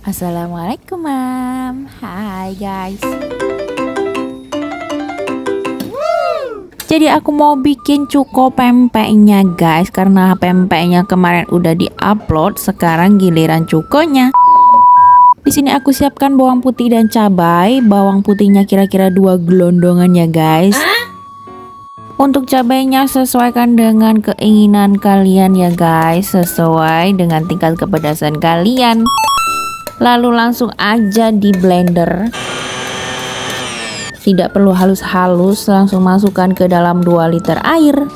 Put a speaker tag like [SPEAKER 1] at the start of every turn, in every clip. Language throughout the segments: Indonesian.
[SPEAKER 1] Assalamualaikum Mam. Hai guys. Jadi aku mau bikin cuko pempeknya guys, karena pempeknya kemarin udah diupload, sekarang giliran cukonya. Di sini aku siapkan bawang putih dan cabai. Bawang putihnya kira-kira 2 gelondongan ya guys. Untuk cabainya sesuaikan dengan keinginan kalian ya guys, sesuai dengan tingkat kepedasan kalian. Lalu langsung aja di blender. Tidak perlu halus-halus, langsung masukkan ke dalam 2 liter air.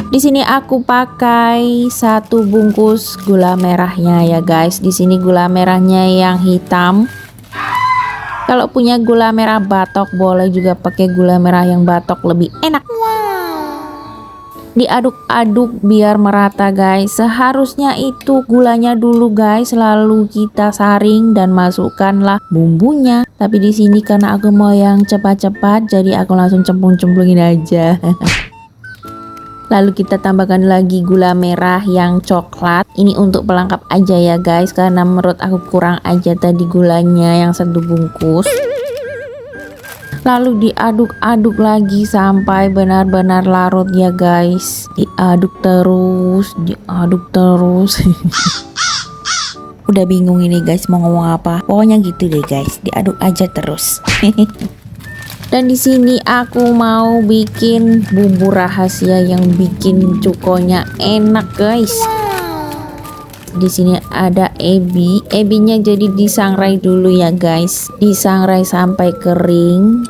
[SPEAKER 1] Di sini aku pakai 1 bungkus gula merahnya ya guys. Di sini gula merahnya yang hitam. Kalau punya gula merah batok boleh juga pakai gula merah yang batok, lebih enak. Diaduk-aduk biar merata guys. Seharusnya itu gulanya dulu guys, lalu kita saring dan masukkanlah bumbunya. Tapi di sini karena aku mau yang cepat-cepat, jadi aku langsung cemplung-cemplungin aja. Lalu kita tambahkan lagi gula merah yang coklat. Ini untuk pelengkap aja ya guys, karena menurut aku kurang aja tadi gulanya yang 1 bungkus. Lalu diaduk-aduk lagi sampai benar-benar larut ya guys. Diaduk terus, diaduk terus. Udah bingung ini guys mau ngomong apa. Pokoknya gitu deh guys, diaduk aja terus. Dan di sini aku mau bikin bumbu rahasia yang bikin cukonya enak guys. Di sini ada ebi. Ebinya jadi disangrai dulu ya guys. Disangrai sampai kering.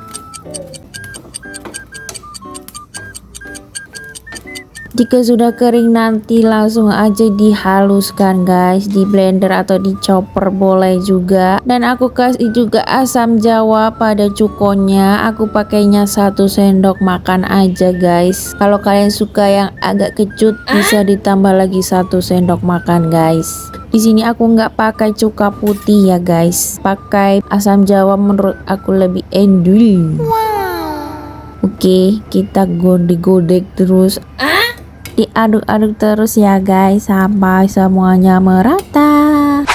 [SPEAKER 1] Jika sudah kering nanti langsung aja dihaluskan guys, di blender atau di chopper boleh juga. Dan aku kasih juga asam jawa pada cukonya. Aku pakainya 1 sendok makan aja guys. Kalau kalian suka yang agak kecut bisa ditambah lagi 1 sendok makan guys. Di sini aku nggak pakai cuka putih ya guys, pakai asam jawa, menurut aku lebih endul. Oke, kita godek-godek terus. Diaduk-aduk terus ya guys sampai semuanya merata.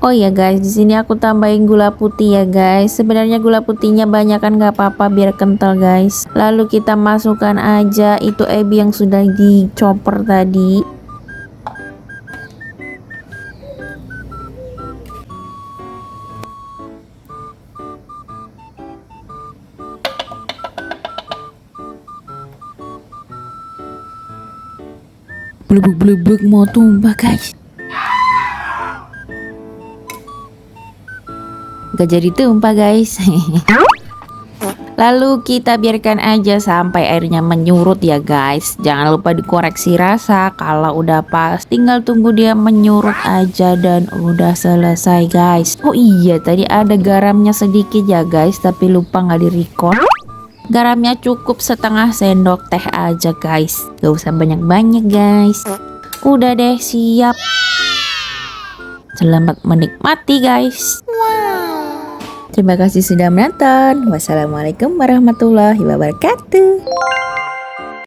[SPEAKER 1] Oh ya guys, di sini aku tambahin gula putih ya guys. Sebenarnya gula putihnya banyak kan nggak apa-apa biar kental guys. Lalu kita masukkan aja itu ebi yang sudah dicoper tadi. Blubuk-blubuk mau tumpah guys. Gak jadi tumpah guys. Lalu kita biarkan aja sampai airnya menyurut ya guys. Jangan lupa dikoreksi rasa. Kalau udah pas tinggal tunggu dia menyurut aja dan udah selesai guys. Oh iya, tadi ada garamnya sedikit ya guys, tapi lupa nggak di record. Garamnya cukup setengah sendok teh aja guys, gak usah banyak-banyak guys. Udah deh, siap. Selamat menikmati guys. Terima kasih sudah menonton. Wassalamualaikum warahmatullahi wabarakatuh.